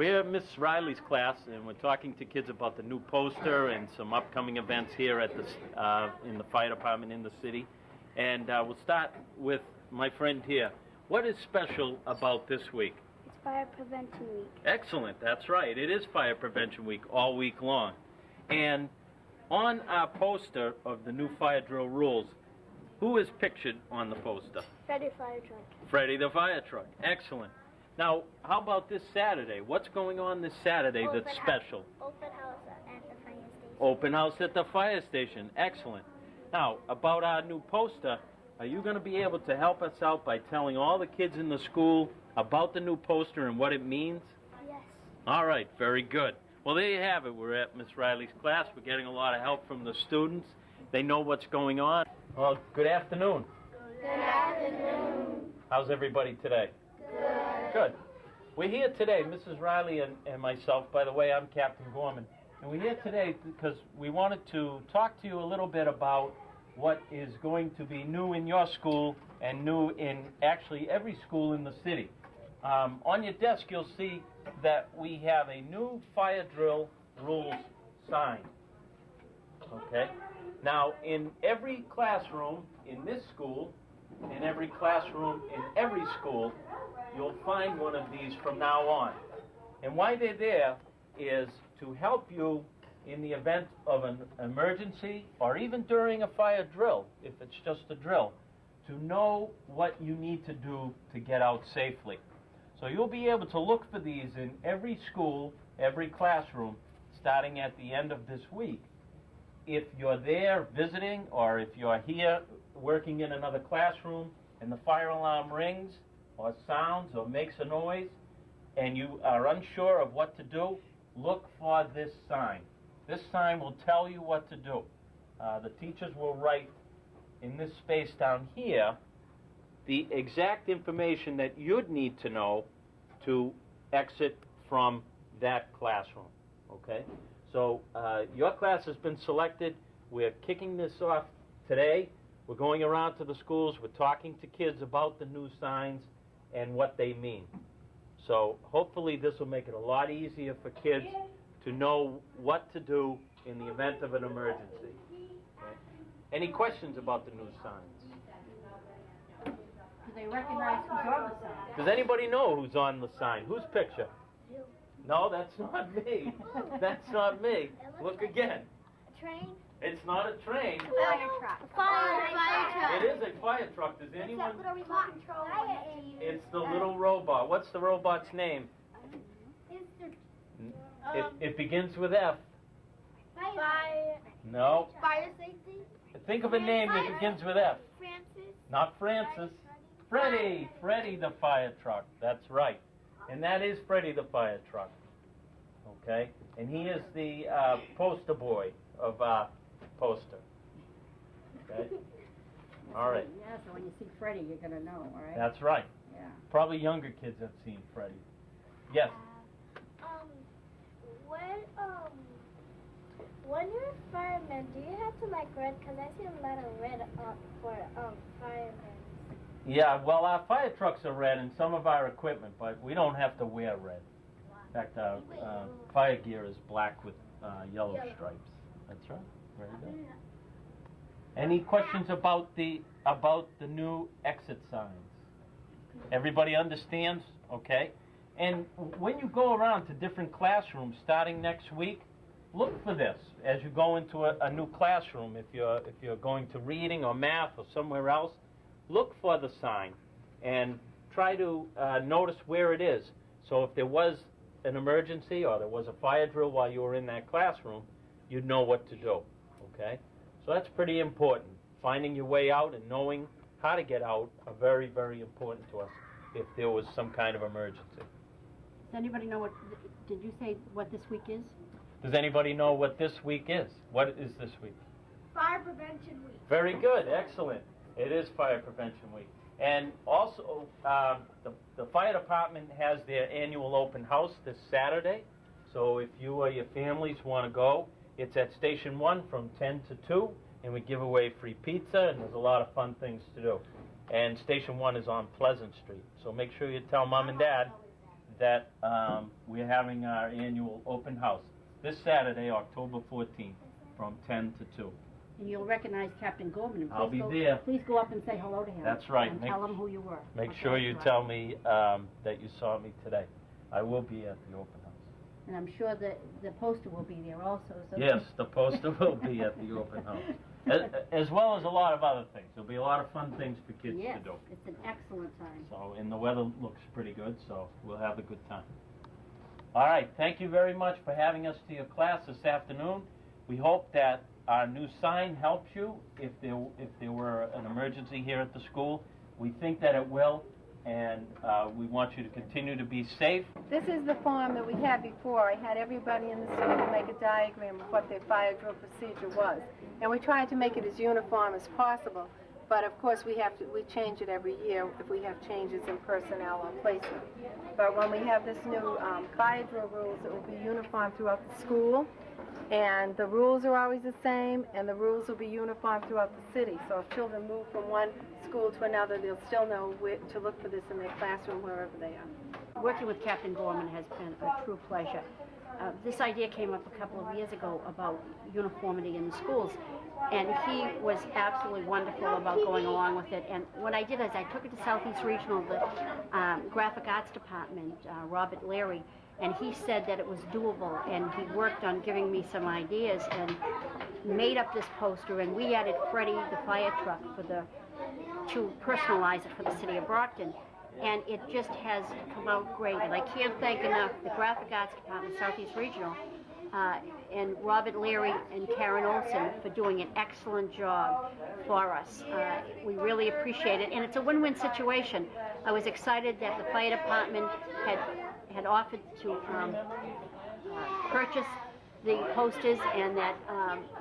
We're Miss Riley's class, and we're talking to kids about the new poster and some upcoming events here at the in the fire department in the city. And we'll start with my friend here. What is special about this week? It's Fire Prevention Week. Excellent. That's right. It is Fire Prevention Week all week long. And on our poster of the new fire drill rules, who is pictured on the poster? Freddy Fire Truck. Freddy the fire truck. Excellent. Now, how about this Saturday? What's going on this Saturday that's special? Open house at the fire station. Open house at the fire station. Excellent. Now, about our new poster, are you going to be able to help us out by telling all the kids in the school about the new poster and what it means? Yes. All right, very good. Well, there you have it. We're at Miss Riley's class. We're getting a lot of help from the students. They know what's going on. Well, good afternoon. Good afternoon. How's everybody today? Good. We're here today, Mrs. Riley and myself. By the way, I'm Captain Gorman. And we're here today because we wanted to talk to you a little bit about what is going to be new in your school and new in actually every school in the city. On your desk, you'll see that we have a new fire drill rules sign. Okay? Now, in every classroom in this school, in every classroom in every school, you'll find one of these from now on. And why they're there is to help you in the event of an emergency or even during a fire drill, if it's just a drill, to know what you need to do to get out safely. So you'll be able to look for these in every school, every classroom, starting at the end of this week. If you're there visiting or if you're here working in another classroom and the fire alarm rings or sounds or makes a noise and you are unsure of what to do, look for this sign. This sign will tell you what to do. The teachers will write in this space down here the exact information that you'd need to know to exit from that classroom. Okay? So your class has been selected. We're kicking this off today. We're going around to the schools. We're talking to kids about the new signs and what they mean. So hopefully this will make it a lot easier for kids to know what to do in the event of an emergency. Okay? Any questions about the new signs? Do they recognize who's on the sign? Does anybody know who's on the sign? Whose picture? You. No, that's not me. That's not me. Look again. A train? It's not a train. Fire truck. Fire truck. It is a fire truck. Does anyone? That little remote control. It's the little robot. What's the robot's name? It begins with F. Fire. No. Fire safety? Think of a name that begins with F. Francis. Not Francis. Freddy. Freddy the fire truck. That's right. And that is Freddy the fire truck. Okay? And he is the poster boy of our poster. Okay? All right. Yeah, so when you see Freddie, you're going to know, all right? That's right. Yeah. Probably younger kids have seen Freddy. Yes? When you're a fireman, do you have to like red? Because I see a lot of red for firemen. Yeah, well, our fire trucks are red and some of our equipment, but we don't have to wear red. In fact, our fire gear is black with yellow stripes. That's right. Very good. Any questions about the new exit signs? Everybody understands? Okay. And when you go around to different classrooms starting next week, look for this as you go into a new classroom. If you're going to reading or math or somewhere else, look for the sign and try to notice where it is. So if there was an emergency or there was a fire drill while you were in that classroom, you'd know what to do. Okay? So that's pretty important. Finding your way out and knowing how to get out are very, very important to us if there was some kind of emergency. Does anybody know did you say what this week is? Does anybody know what this week is? What is this week? Fire Prevention Week. Very good. Excellent. It is Fire Prevention Week. And also, the fire department has their annual open house this Saturday. So if you or your families want to go, it's at Station 1 from 10 to 2, and we give away free pizza, and there's a lot of fun things to do. And Station 1 is on Pleasant Street. So make sure you tell Mom and Dad that we're having our annual open house this Saturday, October 14th, from 10 to 2. And you'll recognize Captain Gorman. And I'll be go, there. Please go up and say hello to him. That's right. And tell him who you were. Make Okay, sure you right. tell me that you saw me today. I will be at the open house. And I'm sure that the poster will be there also. So Yes, the poster will be at the open house, as well as a lot of other things. There'll be a lot of fun things for kids yes, to do. it's an excellent time. So, and the weather looks pretty good, so we'll have a good time. All right, thank you very much for having us to your class this afternoon. We hope that our new sign helps you if there were an emergency here at the school. We think that it will, and we want you to continue to be safe. This is the form that we had before. I had everybody in the school make a diagram of what their fire drill procedure was. And we tried to make it as uniform as possible. But of course we change it every year if we have changes in personnel or placement. But when we have this new fire drill rules, it will be uniform throughout the school. And the rules are always the same, and the rules will be uniform throughout the city. So if children move from one school to another, they'll still know where to look for this in their classroom wherever they are. Working with Captain Gorman has been a true pleasure. This idea came up a couple of years ago about uniformity in the schools, and he was absolutely wonderful about going along with it. And what I did is I took it to Southeast Regional, the Graphic Arts Department, Robert Leary, and he said that it was doable, and he worked on giving me some ideas and made up this poster, and we added Freddie the fire truck to personalize it for the city of Brockton. And it just has come out great, and I can't thank enough the Graphic Arts Department, Southeast Regional, and Robert Leary and Karen Olson for doing an excellent job for us. We really appreciate it, and it's a win-win situation. I was excited that the fire department had offered to purchase the posters, and that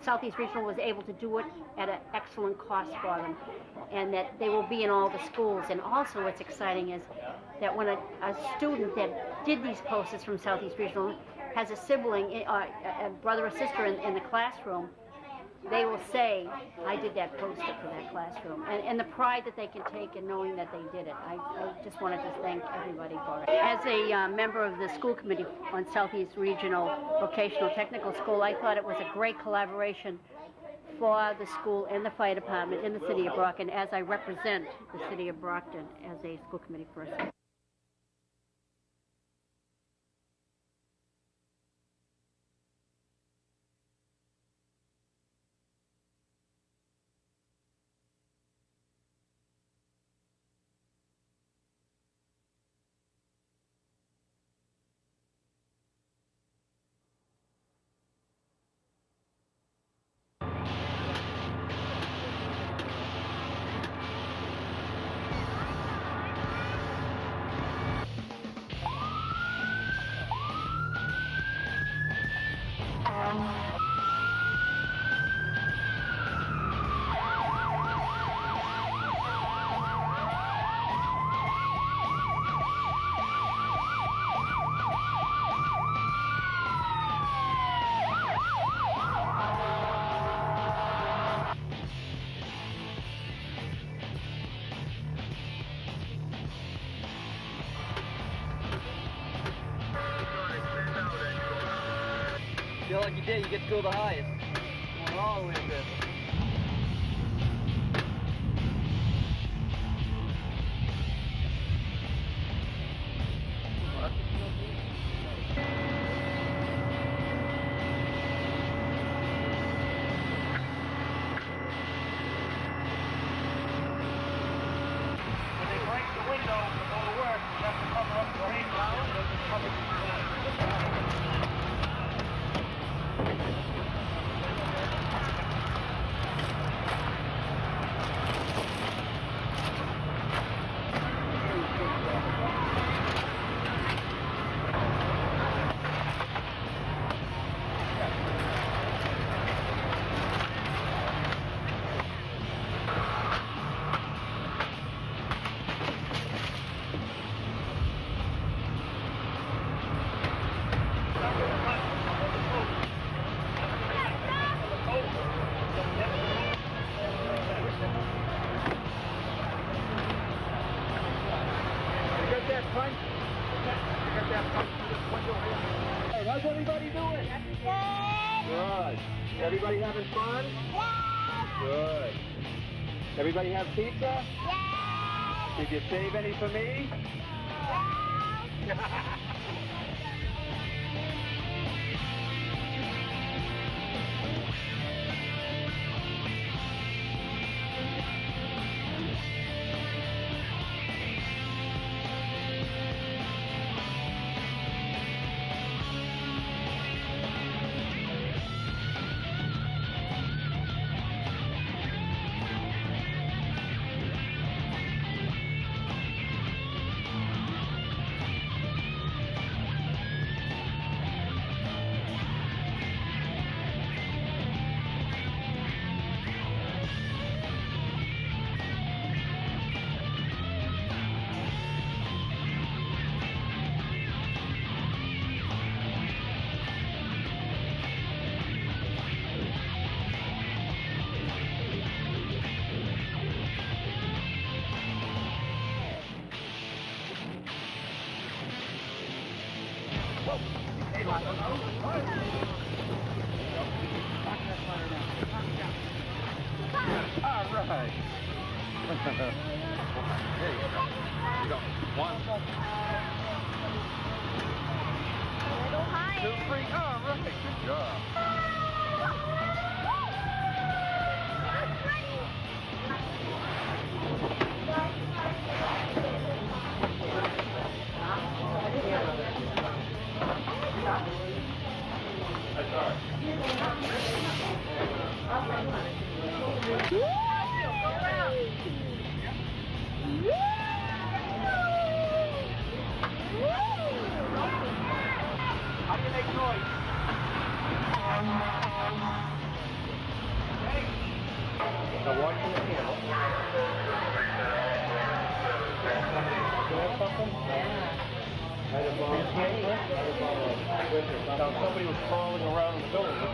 Southeast Regional was able to do it at an excellent cost for them, and that they will be in all the schools. And also what's exciting is that when a student that did these posters from Southeast Regional has a sibling, a brother or sister in the classroom, they will say, I did that poster for that classroom. And the pride that they can take in knowing that they did it. I just wanted to thank everybody for it. As a member of the school committee on Southeast Regional Vocational Technical School, I thought it was a great collaboration for the school and the fire department in the city of Brockton, as I represent the city of Brockton as a school committee person. Feel like you did, you get to go the highest. Going all the way up there. When they break the window before the work, you have to cover up the rain cloud, and then cover the Everybody having fun? Good. Everybody have pizza? Did you save any for me? Somebody was crawling around in the building.